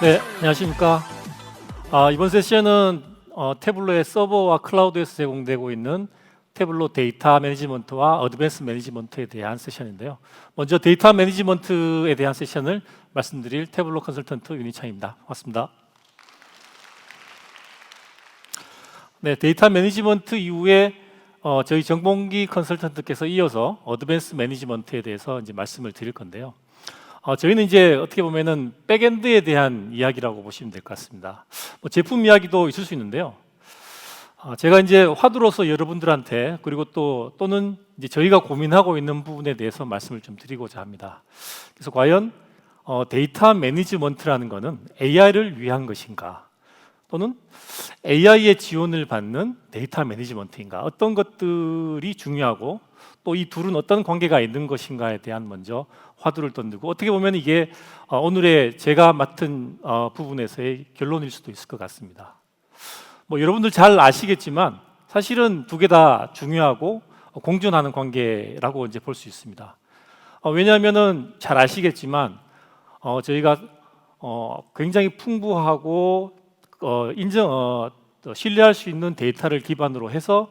네, 안녕하십니까. 이번 세션은 태블로의 서버와 클라우드에서 제공되고 있는 태블로 데이터 매니지먼트와 어드밴스 매니지먼트에 대한 세션인데요. 먼저 데이터 매니지먼트에 대한 세션을 말씀드릴 태블로 컨설턴트 윤희창입니다. 반갑습니다. 네, 데이터 매니지먼트 이후에 저희 정봉기 컨설턴트께서 이어서 어드밴스 매니지먼트에 대해서 이제 말씀을 드릴 건데요. 저희는 이제 어떻게 보면은 백엔드에 대한 이야기라고 보시면 될 것 같습니다. 제품 이야기도 있을 수 있는데요. 제가 이제 화두로서 여러분들한테 그리고 또는 이제 저희가 고민하고 있는 부분에 대해서 말씀을 좀 드리고자 합니다. 그래서 과연 데이터 매니지먼트라는 것은 AI를 위한 것인가? 또는 AI의 지원을 받는 데이터 매니지먼트인가? 어떤 것들이 중요하고 또 이 둘은 어떤 관계가 있는 것인가에 대한 먼저 화두를 던지고, 어떻게 보면 이게 오늘의 제가 맡은 부분에서의 결론일 수도 있을 것 같습니다. 여러분들 잘 아시겠지만 사실은 두 개 다 중요하고 공존하는 관계라고 이제 볼 수 있습니다. 왜냐하면은 잘 아시겠지만 저희가 굉장히 풍부하고 신뢰할 수 있는 데이터를 기반으로 해서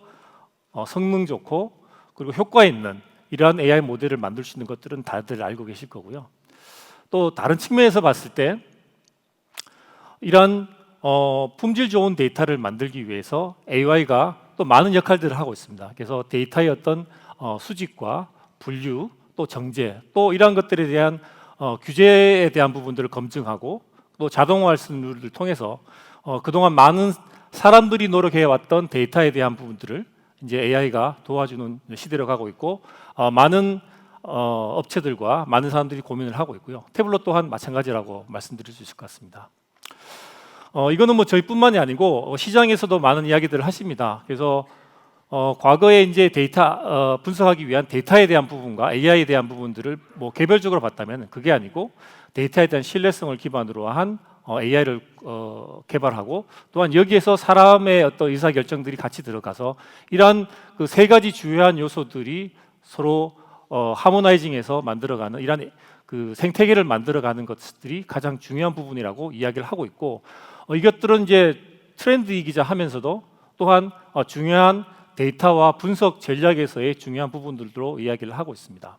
성능 좋고 그리고 효과 있는 이러한 AI 모델을 만들 수 있는 것들은 다들 알고 계실 거고요. 또 다른 측면에서 봤을 때 이러한 품질 좋은 데이터를 만들기 위해서 AI가 또 많은 역할들을 하고 있습니다. 그래서 데이터의 어떤 수집과 분류, 또 정제, 또 이러한 것들에 대한 규제에 대한 부분들을 검증하고 또 자동화할 수 있는 룰을 통해서 그동안 많은 사람들이 노력해왔던 데이터에 대한 부분들을 이제 AI가 도와주는 시대로 가고 있고, 많은 업체들과 많은 사람들이 고민을 하고 있고요. 태블로 또한 마찬가지라고 말씀드릴 수 있을 것 같습니다. 이거는 저희뿐만이 아니고 시장에서도 많은 이야기들을 하십니다. 그래서 과거에 이제 데이터 분석하기 위한 데이터에 대한 부분과 AI에 대한 부분들을 개별적으로 봤다면 그게 아니고 데이터에 대한 신뢰성을 기반으로 한 AI를 개발하고, 또한 여기에서 사람의 어떤 의사 결정들이 같이 들어가서 이러한 그 세 가지 주요한 요소들이 서로 하모나이징해서 만들어가는 이러한 그 생태계를 만들어가는 것들이 가장 중요한 부분이라고 이야기를 하고 있고, 이것들은 이제 트렌드이기자 하면서도 또한 중요한 데이터와 분석 전략에서의 중요한 부분들로 이야기를 하고 있습니다.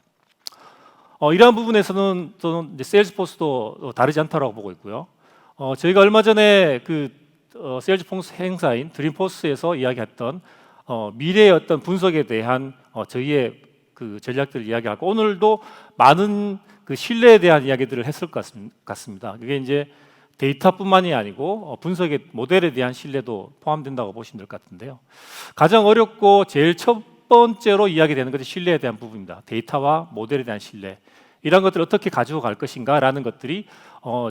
이러한 부분에서는 저는 이제 세일즈포스도 다르지 않다고 보고 있고요. 저희가 얼마 전에 그 세일즈포스 행사인 드림포스에서 이야기했던 미래의 어떤 분석에 대한 저희의 그 전략들을 이야기하고, 오늘도 많은 그 신뢰에 대한 이야기들을 했을 것 같습니다. 그게 이제 데이터뿐만이 아니고 분석의 모델에 대한 신뢰도 포함된다고 보시면 될 것 같은데요. 가장 어렵고 제일 첫 번째로 이야기되는 것이 신뢰에 대한 부분입니다. 데이터와 모델에 대한 신뢰, 이런 것들을 어떻게 가지고 갈 것인가라는 것들이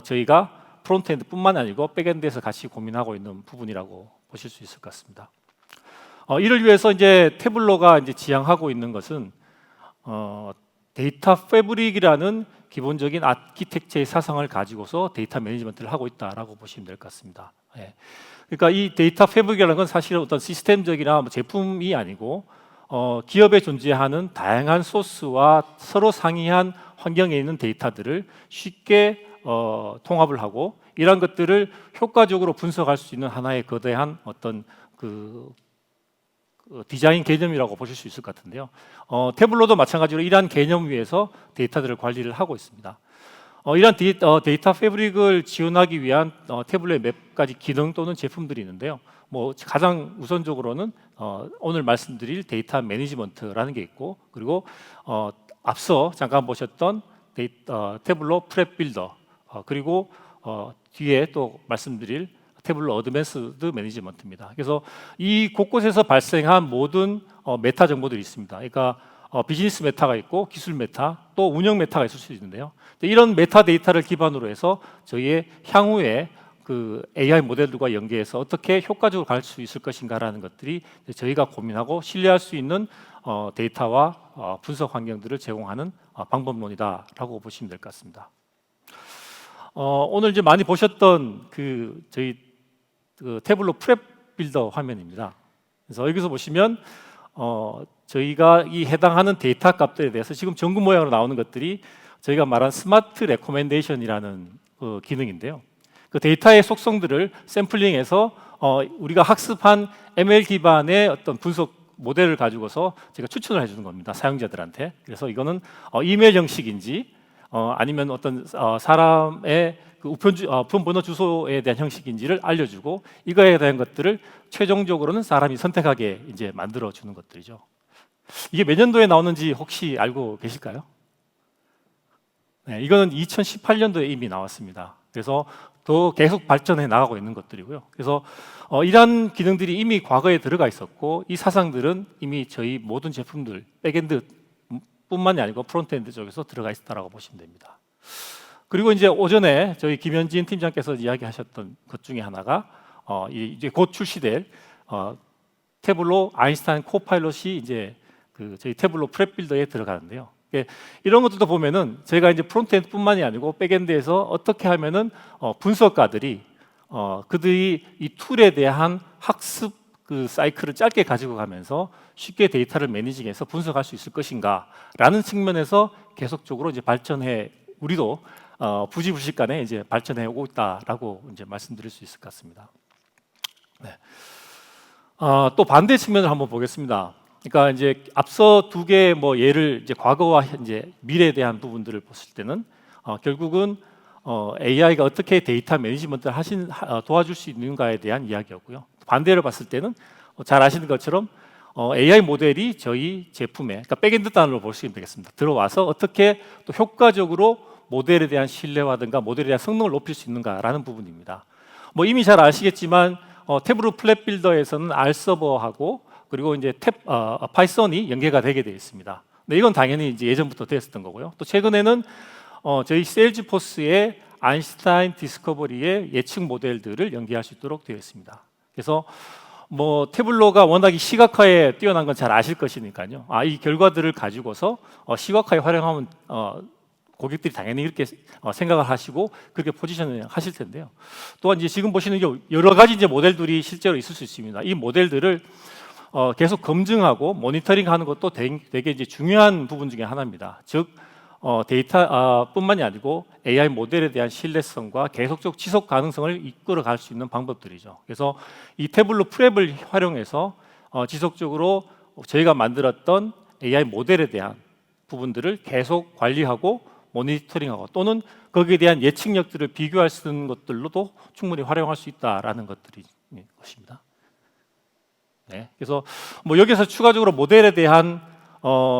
저희가 프론트엔드뿐만 아니고 백엔드에서 같이 고민하고 있는 부분이라고 보실 수 있을 것 같습니다. 이를 위해서 이제 태블로가 이제 지향하고 있는 것은 데이터 패브릭이라는 기본적인 아키텍처의 사상을 가지고서 데이터 매니지먼트를 하고 있다라고 보시면 될 것 같습니다. 그러니까 이 데이터 패브릭이라는 건 사실은 어떤 시스템적이나 제품이 아니고 기업에 존재하는 다양한 소스와 서로 상이한 환경에 있는 데이터들을 쉽게 통합을 하고 이런 것들을 효과적으로 분석할 수 있는 하나의 거대한 어떤 그 디자인 개념이라고 보실 수 있을 것 같은데요. 태블로도 마찬가지로 이러한 개념 위에서 데이터들을 관리를 하고 있습니다. 이러한 데이터 패브릭을 지원하기 위한 태블로의 몇 가지 기능 또는 제품들이 있는데요. 가장 우선적으로는 오늘 말씀드릴 데이터 매니지먼트라는 게 있고, 그리고 앞서 잠깐 보셨던 태블로 프랩 빌더, 그리고 뒤에 또 말씀드릴 태블로 어드밴스드 매니지먼트입니다. 그래서 이 곳곳에서 발생한 모든 메타 정보들이 있습니다. 그러니까 비즈니스 메타가 있고 기술 메타, 또 운영 메타가 있을 수 있는데요. 이런 메타 데이터를 기반으로 해서 저희의 향후에 그 AI 모델들과 연계해서 어떻게 효과적으로 갈 수 있을 것인가라는 것들이 저희가 고민하고 신뢰할 수 있는 데이터와 분석 환경들을 제공하는 방법론이다라고 보시면 될 것 같습니다. 오늘 이제 많이 보셨던 저희 그 태블로 프랩 빌더 화면입니다. 그래서 여기서 보시면 저희가 이 해당하는 데이터 값들에 대해서 지금 전구 모양으로 나오는 것들이 저희가 말한 스마트 레코멘데이션이라는 기능인데요. 그 데이터의 속성들을 샘플링해서 우리가 학습한 ML 기반의 어떤 분석 모델을 가지고서 제가 추천을 해주는 겁니다, 사용자들한테. 그래서 이거는 이메일 형식인지 아니면 어떤 사람의 그 우편 번호 주소에 대한 형식인지를 알려주고 이거에 대한 것들을 최종적으로는 사람이 선택하게 이제 만들어 주는 것들이죠. 이게 몇 년도에 나오는지 혹시 알고 계실까요? 네, 이거는 2018년도에 이미 나왔습니다. 그래서 더 계속 발전해 나가고 있는 것들이고요. 그래서 이러한 기능들이 이미 과거에 들어가 있었고 이 사상들은 이미 저희 모든 제품들 백엔드 뿐만이 아니고 프론트엔드 쪽에서 들어가 있다라고 보시면 됩니다. 그리고 이제 오전에 저희 김현진 팀장께서 이야기하셨던 것 중에 하나가 이제 곧 출시될 태블로 아인슈타인 코파일럿이 이제 그 저희 태블로 프랩 빌더에 들어가는데요. 이런 것들도 보면은 제가 이제 프론트엔드뿐만이 아니고 백엔드에서 어떻게 하면은 분석가들이 그들이 이 툴에 대한 학습 그 사이클을 짧게 가지고 가면서 쉽게 데이터를 매니징해서 분석할 수 있을 것인가라는 측면에서 계속적으로 이제 발전해 우리도 부지불식간에 이제 발전해 오고 있다라고 이제 말씀드릴 수 있을 것 같습니다. 네. 또 반대 측면을 한번 보겠습니다. 그러니까 이제 앞서 두 개의 뭐 예를 이제 과거와 현재 미래에 대한 부분들을 봤을 때는 결국은 AI가 어떻게 데이터 매니지먼트를 도와줄 수 있는가에 대한 이야기였고요. 반대로 봤을 때는 잘 아시는 것처럼 AI 모델이 저희 제품에 그러니까 백엔드 단으로 보시면 되겠습니다. 들어와서 어떻게 또 효과적으로 모델에 대한 신뢰와든가 모델에 대한 성능을 높일 수 있는가라는 부분입니다. 뭐 이미 잘 아시겠지만 태블로 플랫 빌더에서는 R 서버하고 그리고 이제 파이썬이 연계가 되게 되어 있습니다. 네, 이건 당연히 이제 예전부터 되었던 거고요. 또 최근에는 저희 세일즈포스의 아인슈타인 디스커버리의 예측 모델들을 연계할 수 있도록 되어 있습니다. 그래서 뭐 태블로가 워낙 시각화에 뛰어난 건 잘 아실 것이니까요. 이 결과들을 가지고서 시각화에 활용하면 고객들이 당연히 이렇게 생각을 하시고 그렇게 포지션을 하실 텐데요. 또한 이제 지금 보시는 여러 가지 이제 모델들이 실제로 있을 수 있습니다. 이 모델들을 계속 검증하고 모니터링하는 것도 되게 이제 중요한 부분 중에 하나입니다. 즉 데이터뿐만이 아니고 AI 모델에 대한 신뢰성과 계속적 지속 가능성을 이끌어갈 수 있는 방법들이죠. 그래서 이 태블로 프랩을 활용해서 지속적으로 저희가 만들었던 AI 모델에 대한 부분들을 계속 관리하고 모니터링하고 또는 거기에 대한 예측력들을 비교할 수 있는 것들로도 충분히 활용할 수 있다라는 것들이 것입니다. 네, 그래서 뭐 여기서 추가적으로 모델에 대한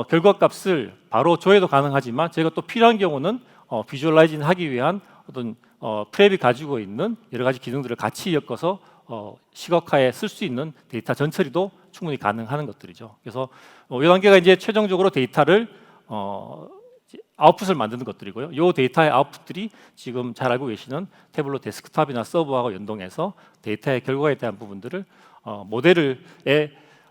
결과값을 바로 조회도 가능하지만 저희가 또 필요한 경우는 비주얼라이징 하기 위한 어떤 프랩이 가지고 있는 여러 가지 기능들을 같이 엮어서 시각화에 쓸 수 있는 데이터 전처리도 충분히 가능한 것들이죠. 그래서 이 단계가 이제 최종적으로 데이터를 아웃풋을 만드는 것들이고요. 이 데이터의 아웃풋들이 지금 잘 알고 계시는 태블로 데스크탑이나 서버하고 연동해서 데이터의 결과에 대한 부분들을 모델의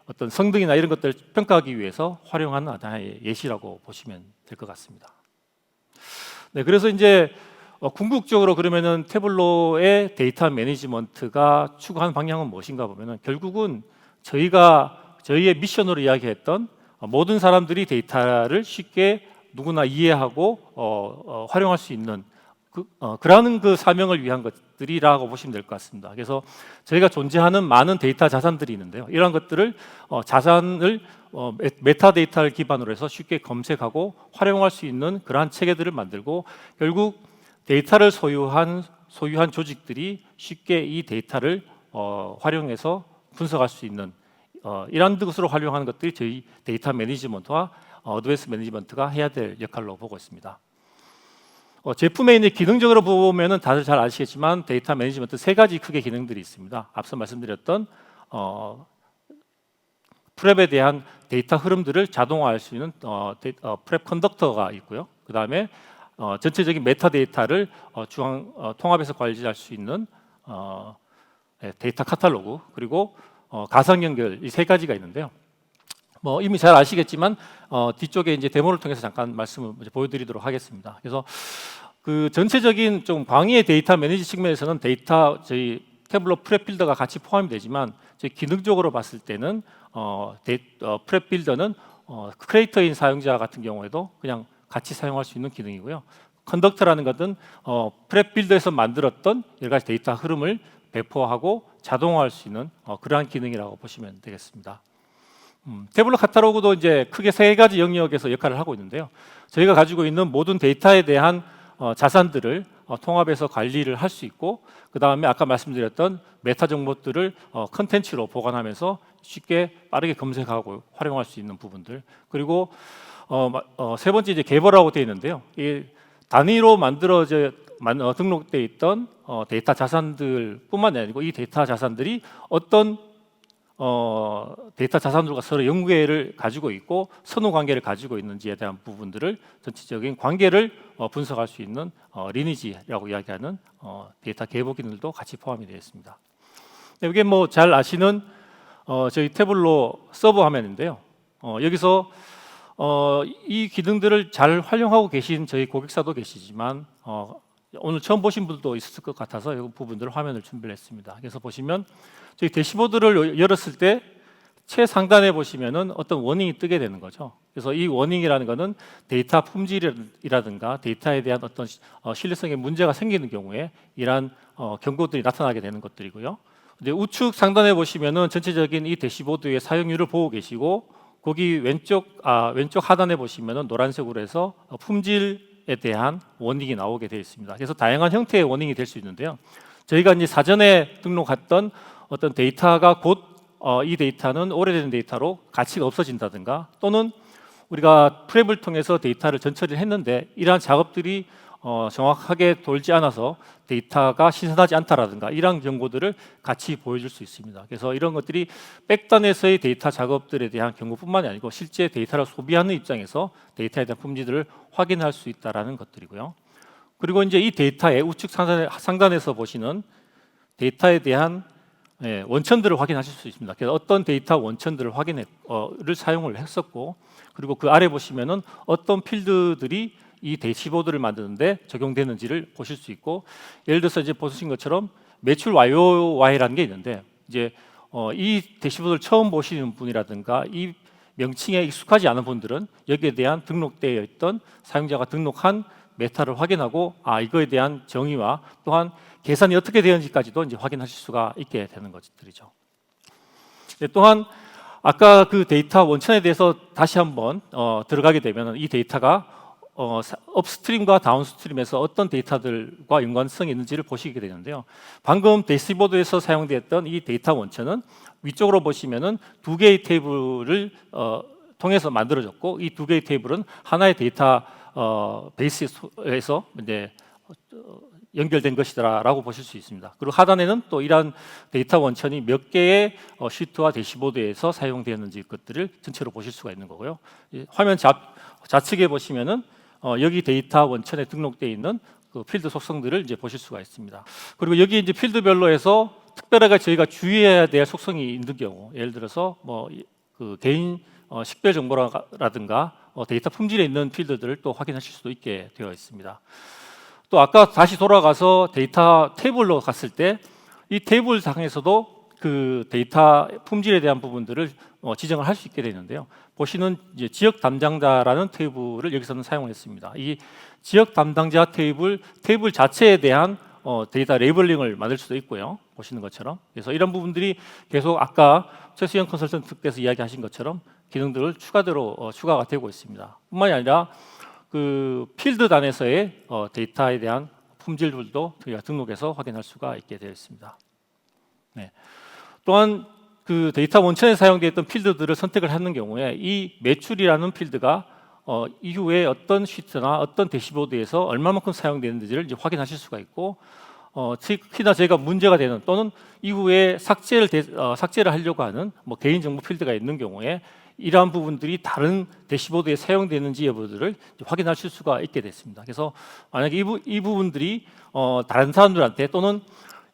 어떤 성능이나 이런 것들을 평가하기 위해서 활용하는 하나의 예시라고 보시면 될 것 같습니다. 네, 그래서 이제 궁극적으로 그러면은 태블로의 데이터 매니지먼트가 추구하는 방향은 무엇인가 보면은 결국은 저희의 미션으로 이야기했던 모든 사람들이 데이터를 쉽게 누구나 이해하고 활용할 수 있는 그러한 그 사명을 위한 것들이라고 보시면 될 것 같습니다. 그래서 저희가 존재하는 많은 데이터 자산들이 있는데요. 이러한 것들을 자산을 메타데이터를 기반으로 해서 쉽게 검색하고 활용할 수 있는 그러한 체계들을 만들고 결국 데이터를 소유한 조직들이 쉽게 이 데이터를 활용해서 분석할 수 있는 이러한 것으로 활용하는 것들이 저희 데이터 매니지먼트와 어드밴스 매니지먼트가 해야 될 역할로 보고 있습니다. 제품에 있는 기능적으로 보면은 다들 잘 아시겠지만 데이터 매니지먼트 세 가지 크게 기능들이 있습니다. 앞서 말씀드렸던 프랩에 대한 데이터 흐름들을 자동화할 수 있는 프랩 컨덕터가 있고요. 그 다음에 전체적인 메타데이터를 통합해서 관리할 수 있는 데이터 카탈로그 그리고 가상 연결 이 세 가지가 있는데요. 뭐 이미 잘 아시겠지만 뒤쪽에 이제 데모를 통해서 잠깐 말씀을 보여드리도록 하겠습니다. 그래서 그 전체적인 좀 광의의 데이터 매니지 측면에서는 저희 태블로 프랩 빌더가 같이 포함이 되지만 저희 기능적으로 봤을 때는 프랩 빌더는 크리에이터인 사용자 같은 경우에도 그냥 같이 사용할 수 있는 기능이고요. 컨덕터라는 것은 프랩 빌더에서 만들었던 여러 가지 데이터 흐름을 배포하고 자동화할 수 있는 그러한 기능이라고 보시면 되겠습니다. 태블로 카탈로그도 이제 크게 세 가지 영역에서 역할을 하고 있는데요. 저희가 가지고 있는 모든 데이터에 대한 자산들을 통합해서 관리를 할 수 있고, 그 다음에 아까 말씀드렸던 메타 정보들을 컨텐츠로 보관하면서 쉽게 빠르게 검색하고 활용할 수 있는 부분들, 그리고 세 번째 이제 개발하고 되어 있는데요. 이 단위로 만들어져 등록되어 있던 데이터 자산들뿐만이 아니고 이 데이터 자산들이 어떤 데이터 자산들과 서로 연계를 가지고 있고 선후 관계를 가지고 있는지에 대한 부분들을 전체적인 관계를 분석할 수 있는 리니지라고 이야기하는 데이터 계보 기능도 같이 포함이 되어 있습니다. 이게 뭐 잘 아시는 저희 태블로 서버 화면인데요. 여기서 이 기능들을 잘 활용하고 계신 저희 고객사도 계시지만 오늘 처음 보신 분도 있을 것 같아서 이 부분들 화면을 준비를 했습니다. 그래서 보시면 저희 대시보드를 열었을 때 최상단에 보시면은 어떤 워닝이 뜨게 되는 거죠. 그래서 이 워닝이라는 것은 데이터 품질이라든가 데이터에 대한 어떤 신뢰성에 문제가 생기는 경우에 이러한 경고들이 나타나게 되는 것들이고요. 이제 우측 상단에 보시면은 전체적인 이 대시보드의 사용률을 보고 계시고, 거기 왼쪽 하단에 보시면은 노란색으로 해서 품질에 대한 워닝이 나오게 되어 있습니다. 그래서 다양한 형태의 워닝이 될 수 있는데요. 저희가 이제 사전에 등록했던 어떤 데이터가 곧 이 데이터는 오래된 데이터로 가치가 없어진다든가, 또는 우리가 프랩을 통해서 데이터를 전처리를 했는데 이러한 작업들이 정확하게 돌지 않아서 데이터가 신선하지 않다라든가 이러한 경고들을 같이 보여줄 수 있습니다. 그래서 이런 것들이 백단에서의 데이터 작업들에 대한 경고뿐만이 아니고 실제 데이터를 소비하는 입장에서 데이터에 대한 품질을 확인할 수 있다라는 것들이고요. 그리고 이제 이 데이터의 우측 상단에서 보시는 데이터에 대한 원천들을 확인하실 수 있습니다. 그래서 어떤 데이터 원천들을 를 사용을 했었고, 그리고 그 아래 보시면은 어떤 필드들이 이 대시보드를 만드는데 적용되는지를 보실 수 있고, 예를 들어서 이제 보신 것처럼 매출 YOY라는 게 있는데, 이제 이 대시보드를 처음 보시는 분이라든가 이 명칭에 익숙하지 않은 분들은 여기에 대한 등록되어 있던 사용자가 등록한 메타를 확인하고 이거에 대한 정의와 또한 계산이 어떻게 되는지까지도 이제 확인하실 수가 있게 되는 것들이죠. 또한 아까 그 데이터 원천에 대해서 다시 한번 들어가게 되면 이 데이터가 업스트림과 다운스트림에서 어떤 데이터들과 연관성이 있는지를 보시게 되는데요. 방금 대시보드에서 사용되었던 이 데이터 원천은 위쪽으로 보시면은 두 개의 테이블을 통해서 만들어졌고, 이 두 개의 테이블은 하나의 데이터 베이스에서 이제 연결된 것이다라고 보실 수 있습니다. 그리고 하단에는 또 이러한 데이터 원천이 몇 개의 시트와 대시보드에서 사용되었는지 것들을 전체로 보실 수가 있는 거고요. 화면 좌측에 보시면은 여기 데이터 원천에 등록되어 있는 그 필드 속성들을 이제 보실 수가 있습니다. 그리고 여기 이제 필드별로 해서 특별하게 저희가 주의해야 될 속성이 있는 경우, 예를 들어서 뭐 그 개인 식별 정보라든가 데이터 품질에 있는 필드들을 또 확인하실 수도 있게 되어 있습니다. 또 아까 다시 돌아가서 데이터 테이블로 갔을 때 이 테이블 상에서도 그 데이터 품질에 대한 부분들을 지정을 할 수 있게 되는데요. 보시는 이제 지역 담당자라는 테이블을 여기서는 사용했습니다. 이 지역 담당자 테이블 자체에 대한 데이터 레이블링을 만들 수도 있고요. 보시는 것처럼. 그래서 이런 부분들이 계속 아까 최수영 컨설턴트께서 이야기하신 것처럼 기능들을 추가가 되고 있습니다. 뿐만이 아니라 그 필드 단에서의 데이터에 대한 품질들도 저희가 등록해서 확인할 수가 있게 되어 있습니다. 네. 또한 그 데이터 원천에 사용되었던 필드들을 선택을 하는 경우에 이 매출이라는 필드가 이후에 어떤 시트나 어떤 대시보드에서 얼마만큼 사용되는지를 이제 확인하실 수가 있고, 특히나 저희가 문제가 되는 또는 이후에 삭제를 하려고 하는 뭐 개인정보 필드가 있는 경우에 이러한 부분들이 다른 대시보드에 사용되는지 여부들을 확인하실 수가 있게 됐습니다. 그래서 만약에 이 부분들이 다른 사람들한테 또는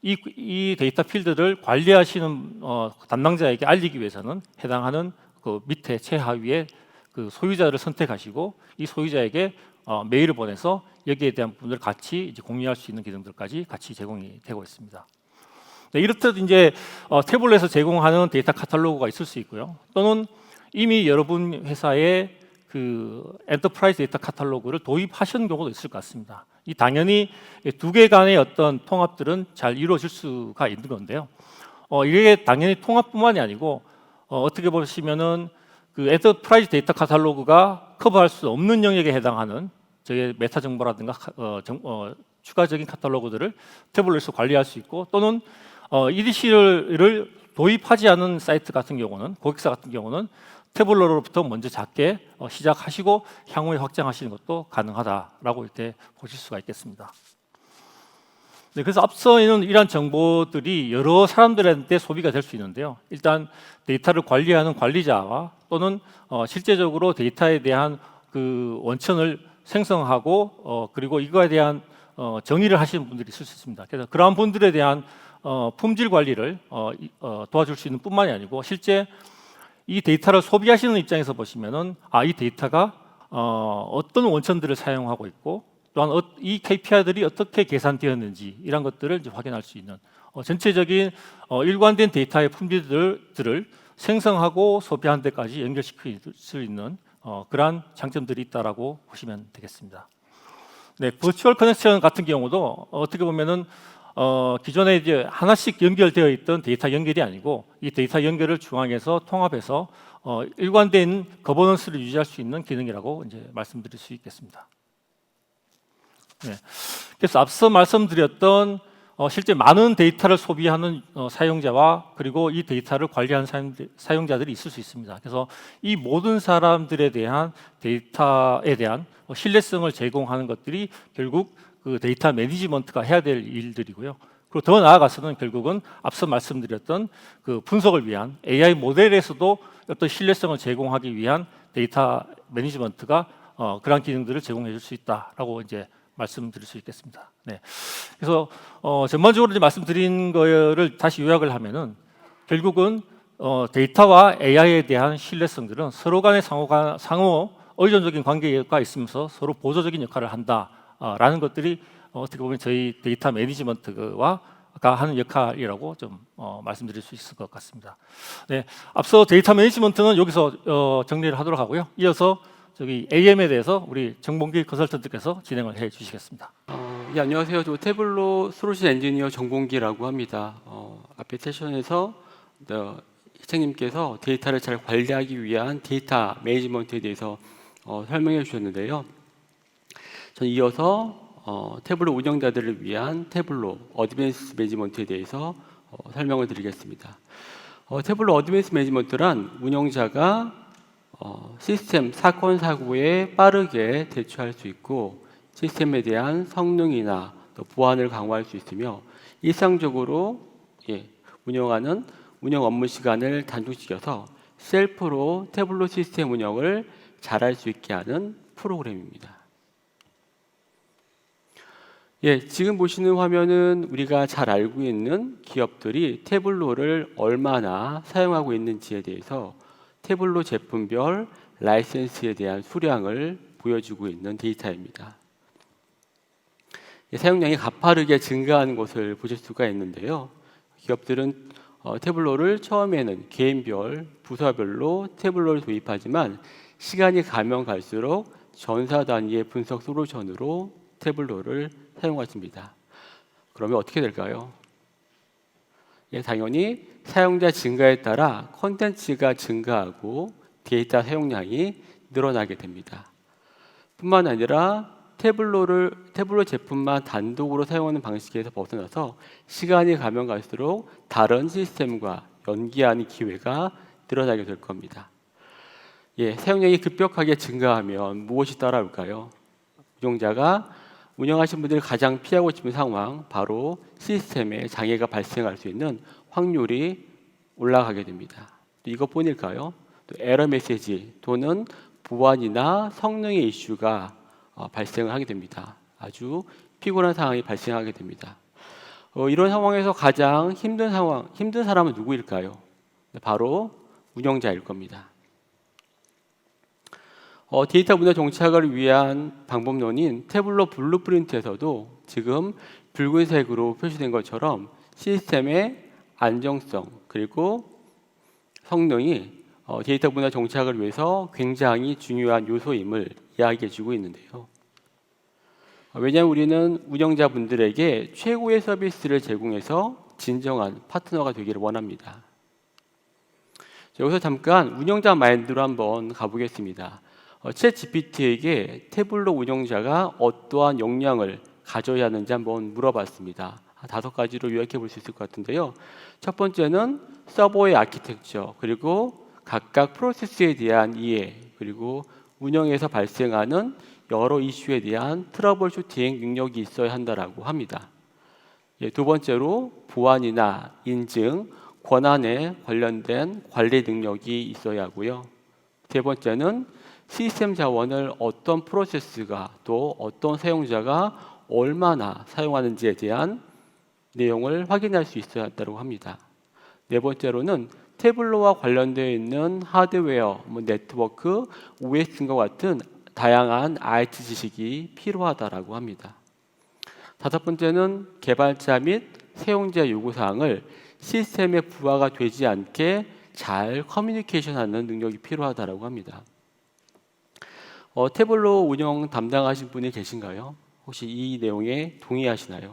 이 데이터 필드를 관리하시는 담당자에게 알리기 위해서는 해당하는 그 밑에 최하위에 그 소유자를 선택하시고 이 소유자에게 메일을 보내서 여기에 대한 부분들을 같이 이제 공유할 수 있는 기능들까지 같이 제공이 되고 있습니다. 네, 이렇듯 이제 태블릿에서 제공하는 데이터 카탈로그가 있을 수 있고요. 또는 이미 여러분 회사에 그 엔터프라이즈 데이터 카탈로그를 도입하시는 경우도 있을 것 같습니다. 이 당연히 두 개 간의 어떤 통합들은 잘 이루어질 수가 있는 건데요. 이게 당연히 통합뿐만이 아니고 어떻게 보시면은 그 엔터프라이즈 데이터 카탈로그가 커버할 수 없는 영역에 해당하는 저희 메타 정보라든가 추가적인 카탈로그들을 태블릿에서 관리할 수 있고, 또는 EDC를 도입하지 않은 사이트 같은 경우는, 고객사 같은 경우는 태블로로부터 먼저 작게 시작하시고 향후에 확장하시는 것도 가능하다라고 이렇게 보실 수가 있겠습니다. 네, 그래서 앞서 있는 이러한 정보들이 여러 사람들한테 소비가 될 수 있는데요. 일단 데이터를 관리하는 관리자와 또는 실제적으로 데이터에 대한 그 원천을 생성하고 그리고 이거에 대한 정의를 하시는 분들이 있을 수 있습니다. 그래서 그러한 분들에 대한 품질 관리를 도와줄 수 있는 뿐만이 아니고, 실제 이 데이터를 소비하시는 입장에서 보시면은 이 데이터가 어떤 원천들을 사용하고 있고, 또한 이 KPI들이 어떻게 계산되었는지 이런 것들을 이제 확인할 수 있는 전체적인 일관된 데이터의 품질들을 생성하고 소비하는 데까지 연결시킬 수 있는 그러한 장점들이 있다라고 보시면 되겠습니다. 네, 버추얼 커넥션 같은 경우도 어떻게 보면은 기존에 이제 하나씩 연결되어 있던 데이터 연결이 아니고, 이 데이터 연결을 중앙에서 통합해서 일관된 거버넌스를 유지할 수 있는 기능이라고 이제 말씀드릴 수 있겠습니다. 네. 그래서 앞서 말씀드렸던 실제 많은 데이터를 소비하는 사용자와 그리고 이 데이터를 관리하는 사용자들이 있을 수 있습니다. 그래서 이 모든 사람들에 대한 데이터에 대한 신뢰성을 제공하는 것들이 결국 그 데이터 매니지먼트가 해야 될 일들이고요. 그리고 더 나아가서는 결국은 앞서 말씀드렸던 그 분석을 위한 AI 모델에서도 어떤 신뢰성을 제공하기 위한 데이터 매니지먼트가 그러한 기능들을 제공해 줄 수 있다라고 이제 말씀드릴 수 있겠습니다. 네. 그래서 전반적으로 이제 말씀드린 거를 다시 요약을 하면은 결국은 데이터와 AI에 대한 신뢰성들은 서로 간의 상호 의존적인 관계가 있으면서 서로 보조적인 역할을 한다라는 것들이 어떻게 보면 저희 데이터 매니지먼트가 하는 역할이라고 좀 말씀드릴 수 있을 것 같습니다. 네. 앞서 데이터 매니지먼트는 여기서 정리를 하도록 하고요. 이어서 저기 AM에 대해서 우리 정봉기 컨설턴트께서 진행을 해 주시겠습니다. 예, 안녕하세요. 저 태블로 솔루션 엔지니어 정봉기라고 합니다. 앞에 세션에서 희창님께서 데이터를 잘 관리하기 위한 데이터 매니지먼트에 대해서 설명해 주셨는데요. 저는 이어서 태블로 운영자들을 위한 태블로 어드밴스 매니지먼트에 대해서 설명을 드리겠습니다. 태블로 어드밴스 매니지먼트란 운영자가 시스템 사건 사고에 빠르게 대처할 수 있고, 시스템에 대한 성능이나 또 보안을 강화할 수 있으며, 일상적으로 운영하는 운영 업무 시간을 단축시켜서 셀프로 태블로 시스템 운영을 잘할 수 있게 하는 프로그램입니다. 지금 보시는 화면은 우리가 잘 알고 있는 기업들이 태블로를 얼마나 사용하고 있는지에 대해서 태블로 제품별 라이센스에 대한 수량을 보여주고 있는 데이터입니다. 사용량이 가파르게 증가하는 것을 보실 수가 있는데요. 기업들은 태블로를 처음에는 개인별, 부서별로 태블로를 도입하지만 시간이 가면 갈수록 전사 단위의 분석 솔루션으로 태블로를 사용하십니다. 그러면 어떻게 될까요? 당연히 사용자 증가에 따라 콘텐츠가 증가하고 데이터 사용량이 늘어나게 됩니다. 뿐만 아니라 태블로 제품만 단독으로 사용하는 방식에서 벗어나서 시간이 가면 갈수록 다른 시스템과 연계하는 기회가 늘어나게 될 겁니다. 사용량이 급격하게 증가하면 무엇이 따라올까요? 운영자가 운영하신 분들이 가장 피하고 싶은 상황, 바로 시스템에 장애가 발생할 수 있는 확률이 올라가게 됩니다. 또 이것뿐일까요? 또 에러 메시지 또는 보안이나 성능의 이슈가 발생을 하게 됩니다. 아주 피곤한 상황이 발생하게 됩니다. 이런 상황에서 가장 힘든 사람은 누구일까요? 바로 운영자일 겁니다. 데이터 문화 정착을 위한 방법론인 태블로 블루프린트에서도 지금 붉은색으로 표시된 것처럼 시스템의 안정성 그리고 성능이 데이터 문화 정착을 위해서 굉장히 중요한 요소임을 이야기해주고 있는데요. 왜냐하면 우리는 운영자분들에게 최고의 서비스를 제공해서 진정한 파트너가 되기를 원합니다. 여기서 잠깐 운영자 마인드로 한번 가보겠습니다. 챗 GPT에게 태블로 운영자가 어떠한 역량을 가져야 하는지 한번 물어봤습니다. 5가지로 요약해 볼 수 있을 것 같은데요. 첫 번째는 서버의 아키텍처, 그리고 각각 프로세스에 대한 이해, 그리고 운영에서 발생하는 여러 이슈에 대한 트러블 슈팅 능력이 있어야 한다라고 합니다. 두 번째로 보안이나 인증, 권한에 관련된 관리 능력이 있어야 하고요. 세 번째는 시스템 자원을 어떤 프로세스가 또 어떤 사용자가 얼마나 사용하는지에 대한 내용을 확인할 수 있어야 한다고 합니다. 네 번째로는 태블로와 관련되어 있는 하드웨어, 네트워크, OS 등과 같은 다양한 IT 지식이 필요하다라고 합니다. 다섯 번째는 개발자 및 사용자 요구사항을 시스템의 부하가 되지 않게 잘 커뮤니케이션하는 능력이 필요하다라고 합니다. 태블로 운영 담당하신 분이 계신가요? 혹시 이 내용에 동의하시나요?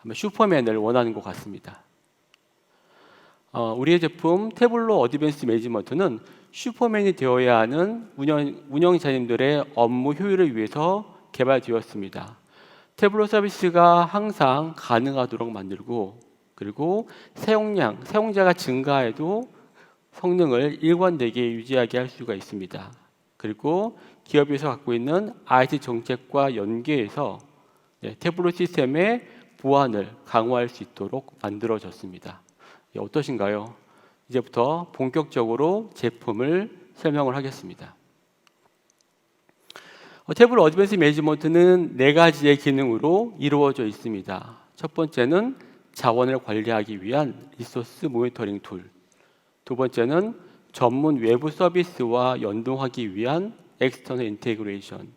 아마 슈퍼맨을 원하는 것 같습니다. 우리의 제품 태블로 어드밴스 매니지먼트는 슈퍼맨이 되어야 하는 운영자님들의 업무 효율을 위해서 개발되었습니다. 태블로 서비스가 항상 가능하도록 만들고, 그리고 사용자가 증가해도 성능을 일관되게 유지하게 할 수가 있습니다. 그리고 기업에서 갖고 있는 IT 정책과 연계해서 태블로 시스템의 보안을 강화할 수 있도록 만들어졌습니다. 어떠신가요? 이제부터 본격적으로 제품을 설명을 하겠습니다. 태블로 어드밴스 매니지먼트는 4가지의 기능으로 이루어져 있습니다. 첫 번째는 자원을 관리하기 위한 리소스 모니터링 툴. 두 번째는 전문 외부 서비스와 연동하기 위한 엑스터널 인테그레이션.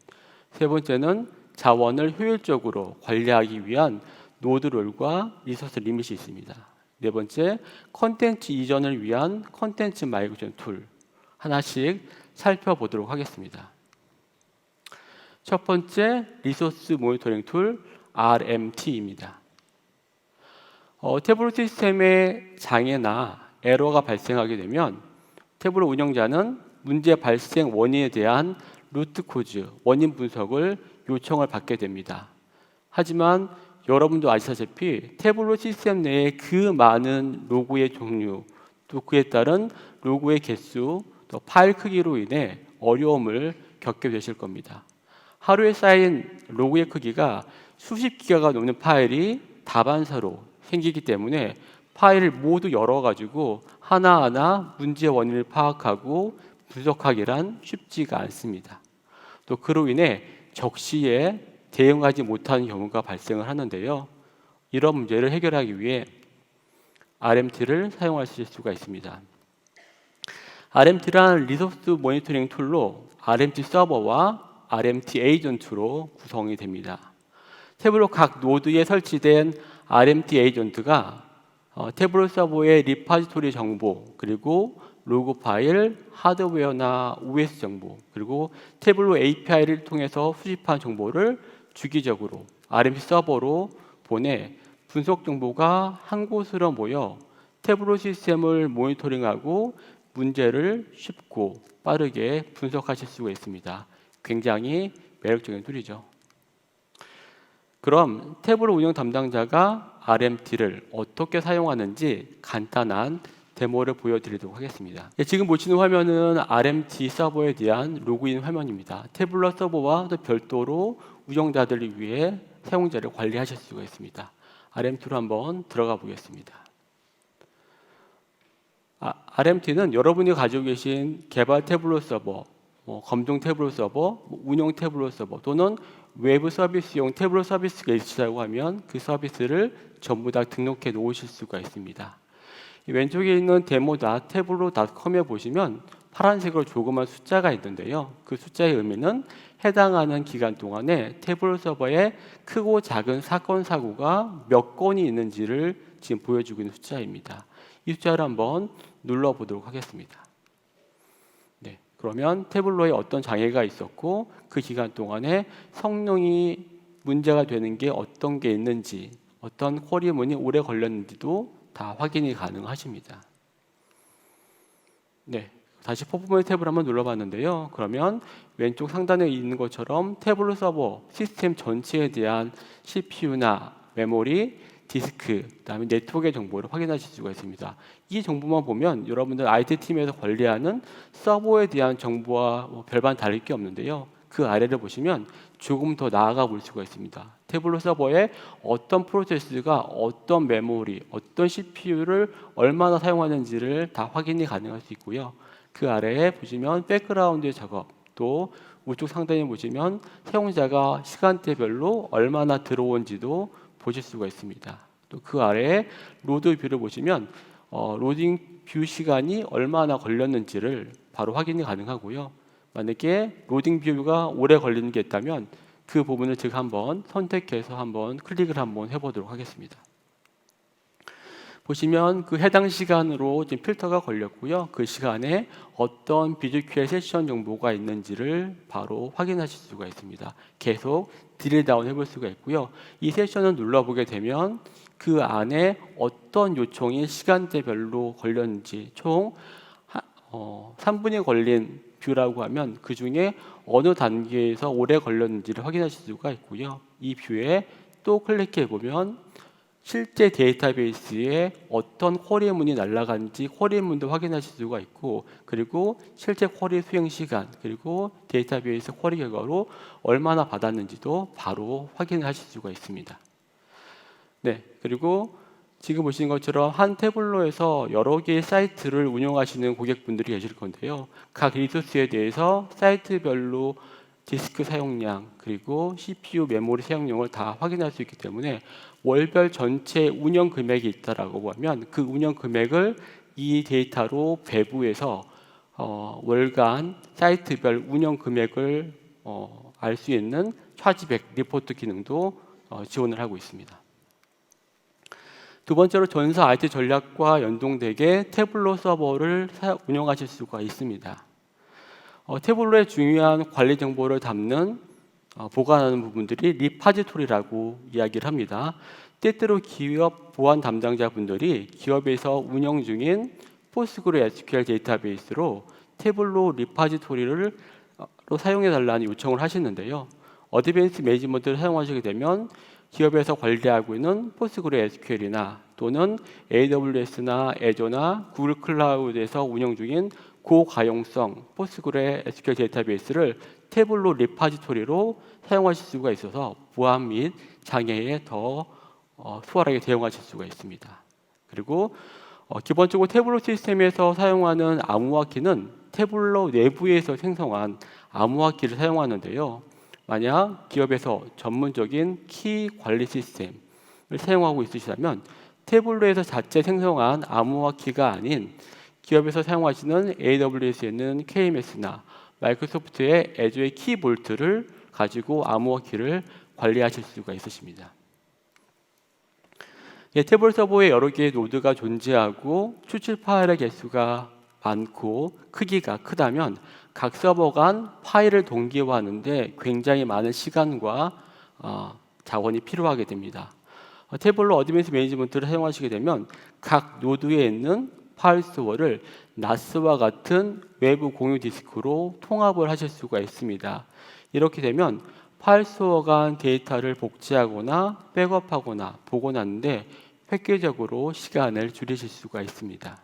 세 번째는 자원을 효율적으로 관리하기 위한 노드롤과 리소스 리밋이 있습니다. 네 번째, 컨텐츠 이전을 위한 컨텐츠 마이그레이션 툴. 하나씩 살펴보도록 하겠습니다. 첫 번째, 리소스 모니터링 툴 RMT입니다. 태블로 시스템에 장애나 에러가 발생하게 되면 태블로 운영자는 문제 발생 원인에 대한 루트 코즈, 원인 분석을 요청을 받게 됩니다. 하지만 여러분도 아시다시피 태블로 시스템 내에 그 많은 로그의 종류, 또 그에 따른 로그의 개수, 또 파일 크기로 인해 어려움을 겪게 되실 겁니다. 하루에 쌓인 로그의 크기가 수십 기가가 넘는 파일이 다반사로 생기기 때문에 파일을 모두 열어가지고 하나하나 문제 원인을 파악하고 분석하기란 쉽지가 않습니다. 또 그로 인해 적시에 대응하지 못하는 경우가 발생을 하는데요. 이런 문제를 해결하기 위해 RMT를 사용하실 수가 있습니다. RMT란 리소스 모니터링 툴로 RMT 서버와 RMT 에이전트로 구성이 됩니다. 태블로 각 노드에 설치된 RMT 에이전트가 태블로 서버의 리파지토리 정보, 그리고 로그 파일, 하드웨어나 OS 정보, 그리고 태블로 API를 통해서 수집한 정보를 주기적으로 RMT 서버로 보내 분석 정보가 한 곳으로 모여 태블로 시스템을 모니터링하고 문제를 쉽고 빠르게 분석하실 수가 있습니다. 굉장히 매력적인 툴이죠. 그럼 태블로 운영 담당자가 RMT를 어떻게 사용하는지 간단한 데모를 보여드리도록 하겠습니다. 지금 보시는 화면은 RMT 서버에 대한 로그인 화면입니다. 태블로 서버와 또 별도로 운영자들을 위해 사용자를 관리하실 수가 있습니다. RMT로 한번 들어가 보겠습니다. RMT는 여러분이 가지고 계신 개발 태블로 서버, 검증 태블로 서버, 운영 태블로 서버 또는 외부 서비스용 태블로 서비스가 있으시다고 하면 그 서비스를 전부 다 등록해 놓으실 수가 있습니다. 왼쪽에 있는 demo.tableau.com에 보시면 파란색으로 조그만 숫자가 있는데요. 그 숫자의 의미는 해당하는 기간 동안에 태블로 서버에 크고 작은 사건 사고가 몇 건이 있는지를 지금 보여주고 있는 숫자입니다. 이 숫자를 한번 눌러보도록 하겠습니다. 그러면 태블로에 어떤 장애가 있었고 그 기간 동안에 성능이 문제가 되는 게 어떤 게 있는지, 어떤 쿼리문이 오래 걸렸는지도 다 확인이 가능하십니다. 네, 다시 퍼포먼스 탭을 한번 눌러봤는데요. 그러면 왼쪽 상단에 있는 것처럼 태블로 서버 시스템 전체에 대한 CPU나 메모리, 디스크, 그다음에 네트워크의 정보를 확인하실 수가 있습니다. 이 정보만 보면 여러분들 IT 팀에서 관리하는 서버에 대한 정보와 별반 다를 게 없는데요. 그 아래를 보시면 조금 더 나아가 볼 수가 있습니다. 태블로 서버에 어떤 프로세스가 어떤 메모리, 어떤 CPU를 얼마나 사용하는지를 다 확인이 가능할 수 있고요. 그 아래에 보시면 백그라운드의 작업, 또 우측 상단에 보시면 사용자가 시간대별로 얼마나 들어온지도 보실 수가 있습니다. 또 그 아래에 로드 뷰를 보시면 로딩 뷰 시간이 얼마나 걸렸는지를 바로 확인이 가능하고요. 만약에 로딩 뷰가 오래 걸리는 게 있다면 그 부분을 제가 한번 선택해서 한번 클릭을 한번 해보도록 하겠습니다. 보시면 그 해당 시간으로 지금 필터가 걸렸고요. 그 시간에 어떤 BGQL 세션 정보가 있는지를 바로 확인하실 수가 있습니다. 계속 딜 다운 해볼 수가 있고요. 이 세션을 눌러보게 되면 그 안에 어떤 요청이 시간대별로 걸렸는지 총 3분이 걸린 뷰라고 하면 그 중에 어느 단계에서 오래 걸렸는지를 확인하실 수가 있고요. 이 뷰에 또 클릭해 보면 실제 데이터베이스에 어떤 쿼리문이 날아간지 쿼리문도 확인하실 수가 있고, 그리고 실제 쿼리 수행 시간, 그리고 데이터베이스 쿼리 결과로 얼마나 받았는지도 바로 확인하실 수가 있습니다. 네, 그리고 지금 보시는 것처럼 한 태블로에서 여러 개의 사이트를 운영하시는 고객분들이 계실 건데요. 각 리소스에 대해서 사이트별로 디스크 사용량, 그리고 CPU 메모리 사용량을 다 확인할 수 있기 때문에 월별 전체 운영 금액이 있다라고 하면 그 운영 금액을 이 데이터로 배부해서 월간 사이트별 운영 금액을 알 수 있는 차지백 리포트 기능도 지원을 하고 있습니다. 두 번째로 전사 IT 전략과 연동되게 태블로 서버를 운영하실 수가 있습니다. 태블로의 중요한 관리 정보를 담는 보관하는 부분들이 리파지토리라고 이야기를 합니다. 때때로 기업 보안 담당자분들이 기업에서 운영 중인 포스그레SQL 데이터베이스로 태블로 리파지토리를 사용해 달라는 요청을 하시는데요. 어드밴스 매니지먼트를 사용하시게 되면 기업에서 관리하고 있는 포스그레SQL이나 또는 AWS나 애저나 구글 클라우드에서 운영 중인 고가용성 포스그레SQL 데이터베이스를 태블로 리파지토리로 사용하실 수가 있어서 보안 및 장애에 더 수월하게 대응하실 수가 있습니다. 그리고 기본적으로 태블로 시스템에서 사용하는 암호화키는 태블로 내부에서 생성한 암호화키를 사용하는데요. 만약 기업에서 전문적인 키 관리 시스템을 사용하고 있으시다면 태블로에서 자체 생성한 암호화키가 아닌 기업에서 사용하시는 AWS에 있는 KMS나 마이크로소프트의 애저의 키볼트를 가지고 암호화키를 관리하실 수가 있으십니다. 태블로 서버에 여러 개의 노드가 존재하고 추출 파일의 개수가 많고 크기가 크다면 각 서버 간 파일을 동기화하는데 굉장히 많은 시간과 자원이 필요하게 됩니다. 태블로 어드밴스 매니지먼트를 사용하시게 되면 각 노드에 있는 파일 스토어를 NAS와 같은 외부 공유 디스크로 통합을 하실 수가 있습니다. 이렇게 되면 파일 스토어 간 데이터를 복제하거나 백업하거나 복원하는데 획기적으로 시간을 줄이실 수가 있습니다.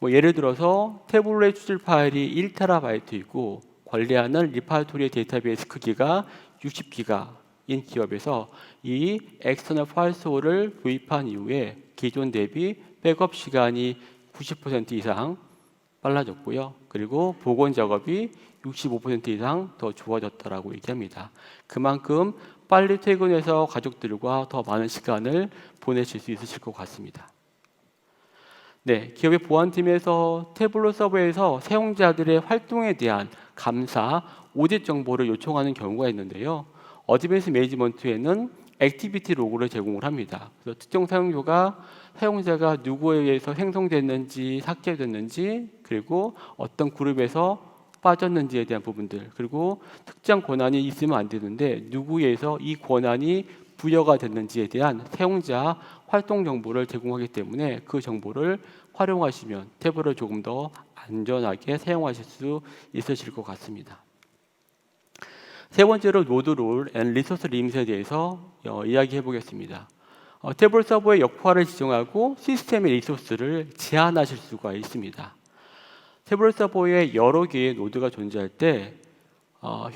예를 들어서 태블로의 추출 파일이 1TB이고 관리하는 리파지토리의 데이터베이스 크기가 60기가인 기업에서 이 엑스터널 파일 스토어를 도입한 이후에 기존 대비 백업 시간이 90% 이상 빨라졌고요. 그리고 복원 작업이 65% 이상 더 좋아졌다라고 얘기합니다. 그만큼 빨리 퇴근해서 가족들과 더 많은 시간을 보내실 수 있으실 것 같습니다. 네, 기업의 보안팀에서 태블로 서버에서 사용자들의 활동에 대한 감사, 오딧 정보를 요청하는 경우가 있는데요. 어드밴스 매니지먼트에는 액티비티 로그를 제공을 합니다. 그래서 특정 사용자가 누구에 의해서 생성됐는지, 삭제됐는지, 그리고 어떤 그룹에서 빠졌는지에 대한 부분들, 그리고 특정 권한이 있으면 안 되는데 누구에 의해서 이 권한이 부여가 됐는지에 대한 사용자 활동 정보를 제공하기 때문에 그 정보를 활용하시면 태블릿을 조금 더 안전하게 사용하실 수 있으실 것 같습니다. 세 번째로 노드 롤 앤 리소스 리밋에 대해서 이야기해 보겠습니다. 태블릿 서버의 역할을 지정하고 시스템의 리소스를 제한하실 수가 있습니다. 태블릿 서버에 여러 개의 노드가 존재할 때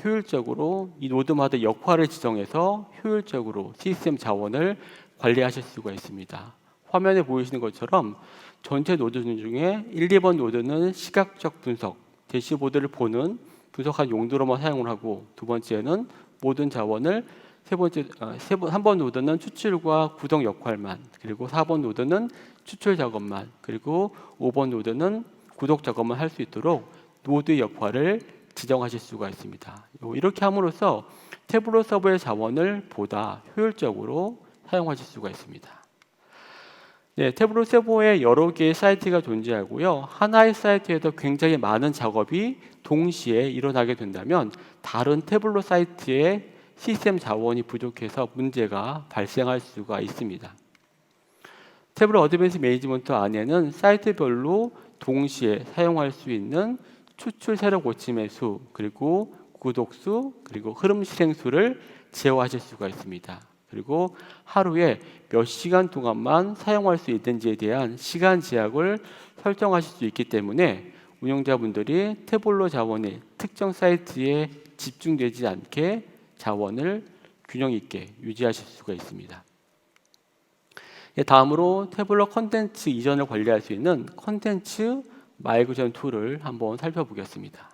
효율적으로 이 노드마다 역할을 지정해서 효율적으로 시스템 자원을 관리하실 수가 있습니다. 화면에 보이시는 것처럼 전체 노드 중에 1, 2번 노드는 시각적 분석, 대시보드를 보는 분석한 용도로만 사용을 하고, 두 번째는 모든 자원을, 3번 노드는 추출과 구성 역할만, 그리고 4번 노드는 추출 작업만, 그리고 5번 노드는 구독 작업만 할 수 있도록 노드의 역할을 지정하실 수가 있습니다. 이렇게 함으로써 태블릿 서버의 자원을 보다 효율적으로 사용하실 수가 있습니다. 네, 태블릿 서버에 여러 개의 사이트가 존재하고요. 하나의 사이트에도 굉장히 많은 작업이 동시에 일어나게 된다면 다른 태블릿 사이트의 시스템 자원이 부족해서 문제가 발생할 수가 있습니다. 태블릿 어드밴스 매니지먼트 안에는 사이트별로 동시에 사용할 수 있는 추출 세로 고침의 수, 그리고 구독 수, 그리고 흐름 실행 수를 제어하실 수가 있습니다. 그리고 하루에 몇 시간 동안만 사용할 수 있는지에 대한 시간 제약을 설정하실 수 있기 때문에 운영자분들이 태블릿 자원이 특정 사이트에 집중되지 않게 자원을 균형 있게 유지하실 수가 있습니다. 다음으로 태블릿 컨텐츠 이전을 관리할 수 있는 컨텐츠 마이그레이션 툴을 한번 살펴보겠습니다.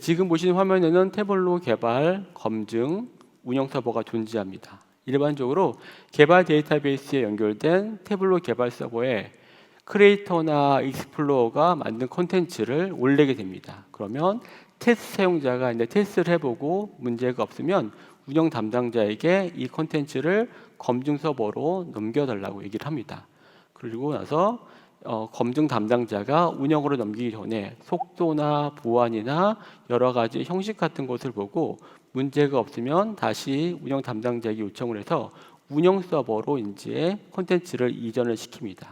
지금 보시는 화면에는 태블릿 개발, 검증, 운영 서버가 존재합니다. 일반적으로 개발 데이터베이스에 연결된 태블릿 개발 서버에 크리에이터나 익스플로어가 만든 콘텐츠를 올리게 됩니다. 그러면 테스트 사용자가 이제 테스트를 해보고 문제가 없으면 운영 담당자에게 이 콘텐츠를 검증 서버로 넘겨달라고 얘기를 합니다. 그리고 나서 검증 담당자가 운영으로 넘기기 전에 속도나 보안이나 여러 가지 형식 같은 것을 보고 문제가 없으면 다시 운영 담당자에게 요청을 해서 운영 서버로 이제 콘텐츠를 이전을 시킵니다.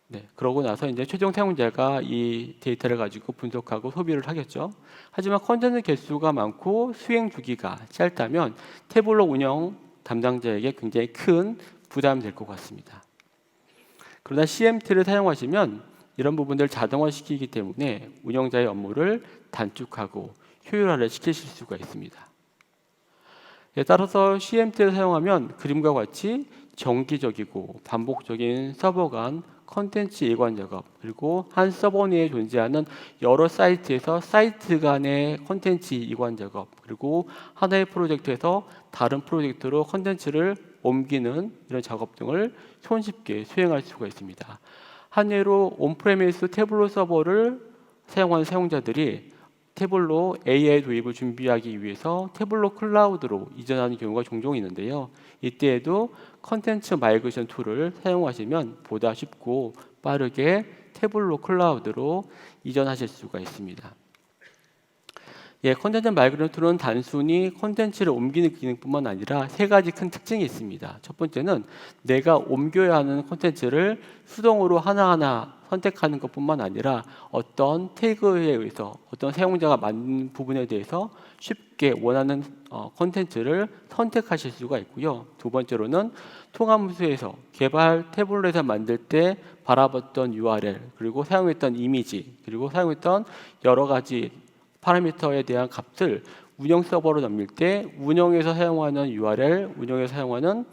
네, 그러고 나서 이제 최종 사용자가 이 데이터를 가지고 분석하고 소비를 하겠죠. 하지만 콘텐츠 개수가 많고 수행 주기가 짧다면 태블릿 운영 담당자에게 굉장히 큰 부담이 될 것 같습니다. 그러나 CMT를 사용하시면 이런 부분들을 자동화시키기 때문에 운영자의 업무를 단축하고 효율화를 시키실 수가 있습니다. 따라서 CMT를 사용하면 그림과 같이 정기적이고 반복적인 서버 간 컨텐츠 일관 작업, 그리고 한 서버 내에 존재하는 여러 사이트에서 사이트 간의 컨텐츠 이관 작업, 그리고 하나의 프로젝트에서 다른 프로젝트로 컨텐츠를 옮기는 이런 작업 등을 손쉽게 수행할 수가 있습니다. 한 예로 온프레미스 태블릿 서버를 사용하는 사용자들이 태블릿 AI 도입을 준비하기 위해서 태블릿 클라우드로 이전하는 경우가 종종 있는데요. 이때에도 컨텐츠 마이그레이션 툴을 사용하시면 보다 쉽고 빠르게 태블릿 클라우드로 이전하실 수가 있습니다. 컨텐츠 마이그레이션 툴은 단순히 컨텐츠를 옮기는 기능뿐만 아니라 세 가지 큰 특징이 있습니다. 첫 번째는 내가 옮겨야 하는 컨텐츠를 수동으로 하나하나 선택하는 것뿐만 아니라 어떤 태그에 의해서 어떤 사용자가 만든 부분에 대해서 쉽게 원하는 컨텐츠를 선택하실 수가 있고요. 두 번째로는 통합문서에서 개발 태블릿에서 만들 때 바라봤던 URL, 그리고 사용했던 이미지, 그리고 사용했던 여러 가지 파라미터에 대한 값을 운영 서버로 넘길 때 운영에서 사용하는 URL, 운영에서 사용하는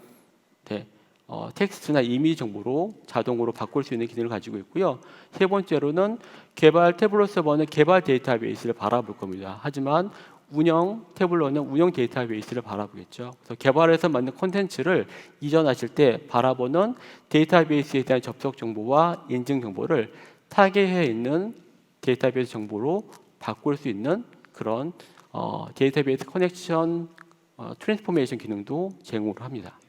텍스트나 이미지 정보로 자동으로 바꿀 수 있는 기능을 가지고 있고요. 세 번째로는 개발 태블릿 서버는 개발 데이터베이스를 바라볼 겁니다. 하지만 운영 태블릿은 운영 데이터베이스를 바라보겠죠. 그래서 개발해서 만든 콘텐츠를 이전하실 때 바라보는 데이터베이스에 대한 접속 정보와 인증 정보를 타겟에 있는 데이터베이스 정보로 바꿀 수 있는 그런 데이터베이스 커넥션 트랜스포메이션 기능도 제공을 합니다.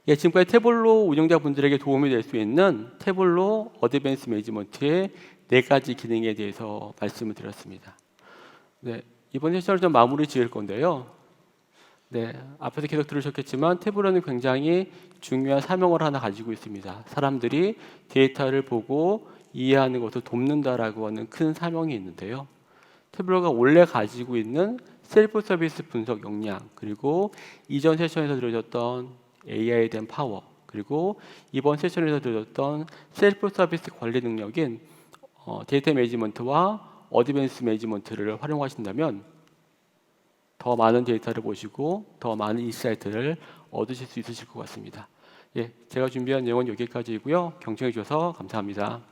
예, 지금까지 태블로 운영자분들에게 도움이 될 수 있는 태블로 어드밴스 매니지먼트의 4가지 기능에 대해서 말씀을 드렸습니다. 네, 이번 세션을 좀 마무리 지을 건데요. 네, 앞에서 계속 들으셨겠지만 태블로는 굉장히 중요한 사명을 하나 가지고 있습니다. 사람들이 데이터를 보고 이해하는 것을 돕는다라고 하는 큰 사명이 있는데요. 태블로가 원래 가지고 있는 셀프 서비스 분석 역량, 그리고 이전 세션에서 들으셨던 AI에 대한 파워, 그리고 이번 세션에서 들으셨던 셀프 서비스 관리 능력인 데이터 매니지먼트와 어드밴스 매니지먼트를 활용하신다면 더 많은 데이터를 보시고 더 많은 인사이트를 얻으실 수 있으실 것 같습니다. 예, 제가 준비한 내용은 여기까지이고요. 경청해 주셔서 감사합니다.